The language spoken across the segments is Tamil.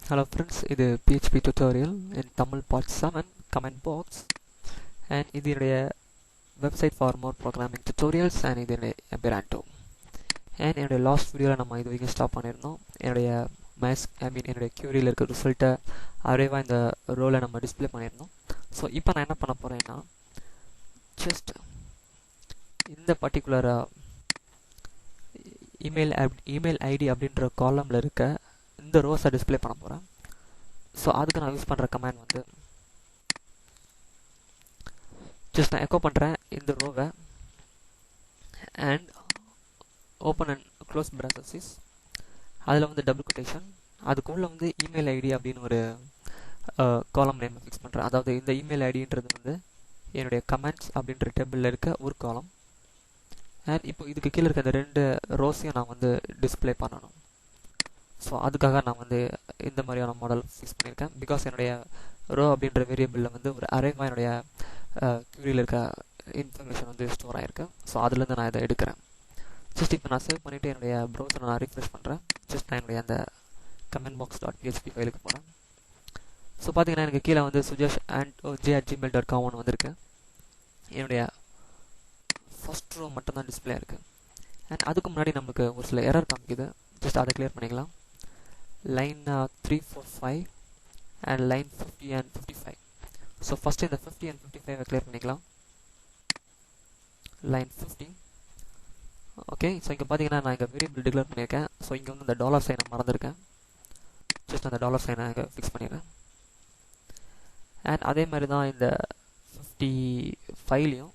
Hello friends, இது PHP tutorial in Tamil part 7 comment box and இதனுடைய website for more programming tutorials and இதனுடைய Esperanto and என்னுடைய last videoல நம்ம இது வரைக்கும் ஸ்டாப் பண்ணியிருந்தோம். என்னுடைய என்னுடைய queryல இருக்க ரிசல்ட்டை அரேவா இந்த ரோல நம்ம டிஸ்ப்ளே பண்ணியிருந்தோம். ஸோ இப்போ நான் என்ன பண்ண போகிறேன்னா ஜஸ்ட் இந்த பர்டிகுலர் இமெயில் ஐடி அப்படின்ற காலமில் இருக்க இந்த ரோஸை டிஸ்ப்ளே பண்ண போகிறேன். ஸோ அதுக்கு நான் யூஸ் பண்ணுற கமாண்ட் வந்து ஜஸ்ட் நான் எக்கோ பண்ணுறேன் இந்த ரோவை and open and close processes, அதில் வந்து டபுள் கொட்டேஷன், அதுக்குள்ளே வந்து இமெயில் ஐடி அப்படின்னு ஒரு காலம் நேம் ஃபிக்ஸ் பண்ணுறேன். அதாவது இந்த இமெயில் ஐடின்றது வந்து என்னுடைய கமெண்ட்ஸ் அப்படின்ற டேபிளில் இருக்க ஒரு காலம் அண்ட் இப்போ இதுக்கு கீழே இருக்க இந்த ரெண்டு ரோஸையும் நான் வந்து டிஸ்ப்ளே பண்ணணும். ஸோ அதுக்காக நான் வந்து இந்த மாதிரியான மாடல் ஃபிக்ஸ் பண்ணியிருக்கேன். பிகாஸ் என்னுடைய ரோ அப்படின்ற வேரியபிளில் வந்து ஒரு அரேவாக என்னுடைய க்யூரியில் இருக்க இன்ஃபர்மேஷன் வந்து ஸ்டோர் ஆகிருக்கு. ஸோ அதுலேருந்து நான் இதை எடுக்கிறேன். ஜஸ்ட் இப்போ நான் சேவ் பண்ணிவிட்டு என்னுடைய ப்ரௌசரை நான் ரீஃப்ரெஷ் பண்ணுறேன். ஜஸ்ட் நான் என்னுடைய அந்த கமெண்ட் பாக்ஸ் .php ஃபைலுக்கு போகிறேன். ஸோ பார்த்தீங்கன்னா எனக்கு கீழே வந்து sujesh@gmail.com வந்திருக்கு. என்னுடைய ஃபஸ்ட் ரோ மட்டும்தான் டிஸ்பிளே இருக்குது அண்ட் அதுக்கு முன்னாடி நமக்கு ஒரு சில எரர் காமிக்குது. ஜஸ்ட் அதை கிளியர் பண்ணிக்கலாம். Line 3, 4, 5 and line 50 and 55. So first இந்த 50 and 55 கிளியர் பண்ணிக்கலாம். லைன் 50. ஓகே, ஸோ இங்கே பார்த்தீங்கன்னா நான் இங்கே வேரியபிள் டிக்ளேர் பண்ணியிருக்கேன். ஸோ இங்கே வந்து இந்த டாலர் சைனை மறந்துருக்கேன். ஜஸ்ட் அந்த டாலர் சைனை இங்கே ஃபிக்ஸ் பண்ணிடுறேன். அண்ட் அதே மாதிரி தான் இந்த 55லையும்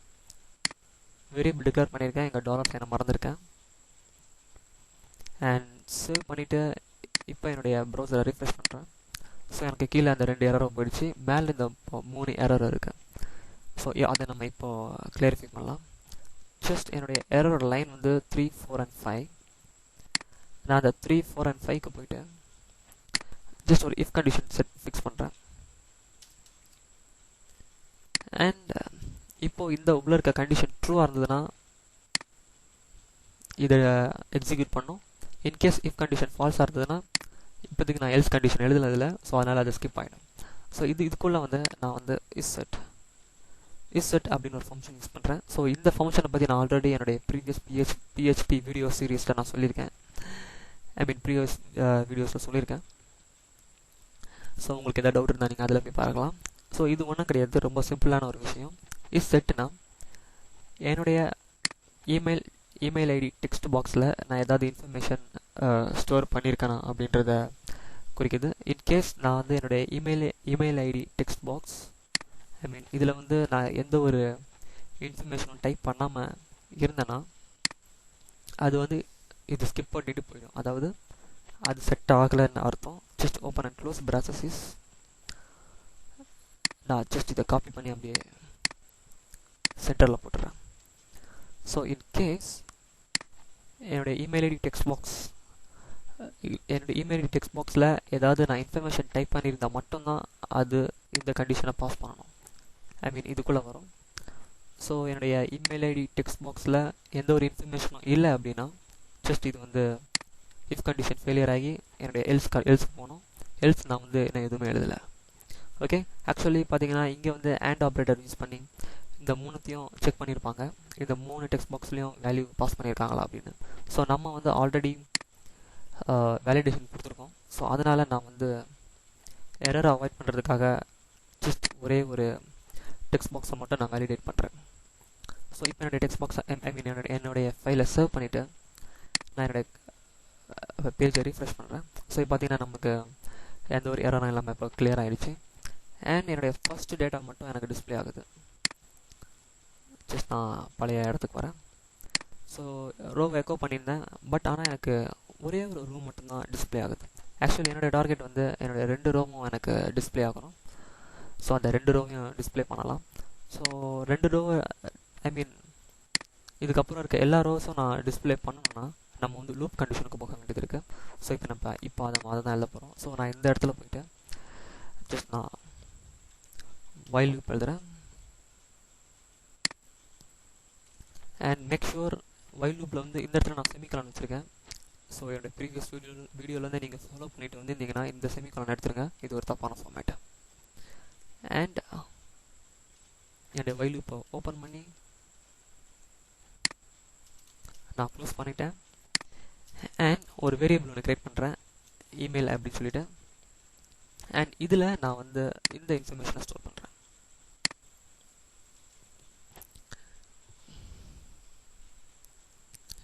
வேரியபிள் டிக்ளேர் பண்ணியிருக்கேன். இங்கே டாலர் சைனை மறந்துருக்கேன். அண்ட் சேவ் பண்ணிவிட்டு இப்போ என்னுடைய ப்ரௌசரை ரீஃப்ரெஷ் பண்ணுறேன். ஸோ எனக்கு கீழே அந்த 2 எரரும் போயிடுச்சு. மேலே இந்த 3 எரர் இருக்குது. ஸோ அதை நம்ம இப்போது கிளாரிஃபை பண்ணலாம். ஜஸ்ட் என்னுடைய எரரோட லைன் வந்து 3, 4 and 5. நான் அந்த 3, 4 and 5க்கு போயிட்டு ஜஸ்ட் ஒரு இஃப் கண்டிஷன் ஃபிக்ஸ் பண்ணுறேன். அண்ட் இப்போது இந்த உள்ள இருக்க கண்டிஷன் ட்ரூவாக இருந்ததுன்னா இதை எக்ஸிக்யூட் பண்ணும். இன்கேஸ் இஃப் கண்டிஷன் ஃபால்ஸாக இருந்ததுன்னா இப்போதைக்கு நான் எல்ஸ் கண்டிஷன் எழுதுனதில்ல, ஸோ அதனால் அதை ஸ்கிப் ஆகிடும். ஸோ இதுக்குள்ளே வந்து நான் வந்து இஸ்செட் அப்படின்னு ஒரு ஃபங்க்ஷன் யூஸ் பண்ணுறேன். ஸோ இந்த ஃபங்க்ஷனை பற்றி நான் ஆல்ரெடி என்னுடைய ப்ரீவியஸ் PHP வீடியோ சீரீஸில் நான் சொல்லியிருக்கேன். ப்ரீவியஸ் வீடியோஸில் சொல்லியிருக்கேன். ஸோ உங்களுக்கு எதாவது டவுட் இருந்தால் நீங்கள் அதில் போய் பார்க்கலாம். ஸோ இது ஒன்றும் கிடையாது, ரொம்ப சிம்பிளான ஒரு விஷயம். இஸ்செட்னா என்னுடைய இமெயில் ஐடி டெக்ஸ்ட் பாக்ஸில் நான் ஏதாவது இன்ஃபர்மேஷன் ஸ்டோர் பண்ணியிருக்கேனா அப்படின்றத குறிக்குது. இன்கேஸ் நான் வந்து என்னுடைய இமெயில் ஐடி டெக்ஸ்ட் பாக்ஸ் இதில் வந்து நான் எந்த ஒரு இன்ஃபர்மேஷனும் டைப் பண்ணாமல் இருந்தேன்னா அது வந்து இது ஸ்கிப் பண்ணிட்டு போயிடும். அதாவது அது செட் ஆகலைன்னு அர்த்தம். Just open and close processes. நான் ஜஸ்ட் இதை காப்பி பண்ணி அப்படியே சென்டரில் போட்டுறேன். ஸோ இன்கேஸ் என்னுடைய இமெயில் ஐடி டெக்ஸ்ட் பாக்ஸில் ஏதாவது நான் இன்ஃபர்மேஷன் டைப் பண்ணியிருந்தால் மட்டும்தான் அது இந்த கண்டிஷனை பாஸ் பண்ணணும். இதுக்குள்ளே வரும். ஸோ என்னுடைய இமெயில் ஐடி டெக்ஸ்ட் பாக்ஸில் எந்த ஒரு இன்ஃபர்மேஷனும் இல்லை அப்படின்னா ஜஸ்ட் இது வந்து இஃப் கண்டிஷன் ஃபெயிலியர் ஆகி என்னுடைய எல்ஸ் போகணும். எல்ஸ் நான் வந்து என்ன எதுவுமே எழுதலை. ஓகே, ஆக்சுவலி பார்த்தீங்கன்னா இங்கே வந்து AND ஆப்ரேட்டர் யூஸ் பண்ணி இந்த 3த்தையும் செக் பண்ணியிருப்பாங்க. இந்த 3 டெக்ஸ்ட் பாக்ஸ்லேயும் வேல்யூ பாஸ் பண்ணியிருக்காங்களா அப்படின்னு. ஸோ நம்ம வந்து ஆல்ரெடி வேலிடேஷன் கொடுத்துருக்கோம். ஸோ அதனால் நான் வந்து எரரை அவாய்ட் பண்ணுறதுக்காக ஜஸ்ட் ஒரே ஒரு டெக்ஸ்ட் பாக்ஸை மட்டும் நான் வேலிடேட் பண்ணுறேன். ஸோ இப்போ என்னுடைய டெக்ஸ்ட் பாக்ஸை என்னுடைய ஃபைலை சேவ் பண்ணிவிட்டு நான் என்னுடைய பேஜை ரீஃப்ரெஷ் பண்ணுறேன். ஸோ இப்போ பார்த்தீங்கன்னா நமக்கு எந்த ஒரு எரரும் இல்லாமல் இப்போ கிளியர் ஆகிடுச்சு. அண்ட் என்னுடைய ஃபஸ்ட்டு டேட்டா மட்டும் எனக்கு டிஸ்பிளே ஆகுது. ஜஸ்ட் நான் பழைய இடத்துக்கு வரேன். ஸோ ரோவை எக்கோ பண்ணியிருந்தேன், பட் ஆனால் எனக்கு ஒரே ஒரு ரோ மட்டும்தான் டிஸ்பிளே ஆகுது. ஆக்சுவலி என்னுடைய டார்கெட் வந்து என்னுடைய 2 ரோவும் எனக்கு டிஸ்பிளே ஆகணும். ஸோ அந்த 2 ரோவையும் டிஸ்பிளே பண்ணலாம். ஸோ 2 ரோவை இதுக்கப்புறம் இருக்க எல்லா ரோஸும் நான் டிஸ்பிளே பண்ணணும்னா நம்ம வந்து லூப் கண்டிஷனுக்கு போக வேண்டியது இருக்குது. ஸோ இப்போ அதை தான் எழுத போகிறோம். ஸோ நான் இந்த இடத்துல போயிட்டு ஜஸ்ட் நான் வைல் லூப் எழுதுகிறேன். அண்ட் மேக் ஷூர் வைல் லூப்பில் வந்து இந்த இடத்துல நான் செமிகாலன் வச்சுருக்கேன். ஸோ என்னோடய ப்ரீவியஸ் வீடியோலேருந்து நீங்கள் ஃபாலோ பண்ணிட்டு வந்திருந்தீங்கன்னா இந்த செமிகாலன் எடுத்துருங்க. இது ஒரு தப்பான ஃபார்மேட். அண்ட் என்னுடைய வைல் இப்போ ஓப்பன் பண்ணி நான் க்ளோஸ் பண்ணிட்டேன். அண்ட் ஒரு வேரியபிள் ஒன்று க்ரியேட் பண்ணுறேன், இமெயில் அப்படின்னு சொல்லிட்டு. அண்ட் இதில் நான் இந்த இன்ஃபர்மேஷனை ஸ்டோர் பண்ணுறேன்.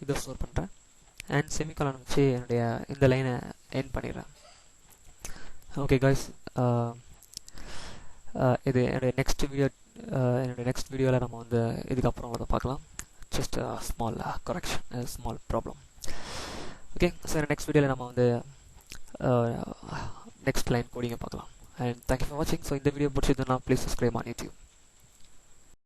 இதை ஸ்டோர் பண்ணுறேன். அண்ட் செமிகாலன் வச்சு என்னுடைய இந்த லைனை எண்ட் பண்ணிடுறேன். ஓகே காய்ஸ், இது என்னுடைய நெக்ஸ்ட் வீடியோவில் நம்ம இதுக்கப்புறம் அதை பார்க்கலாம். Just small correction, small problem. Okay, so next வீடியோவில் நம்ம நெக்ஸ்ட் லைன் கோடிங்கை பார்க்கலாம். அண்ட் தேங்க்யூ ஃபார் வாட்சிங். ஸோ இந்த வீடியோ பிடிச்சதுன்னா ப்ளீஸ் சப்ஸ்கிரைப் ஆன் யூடியூப்.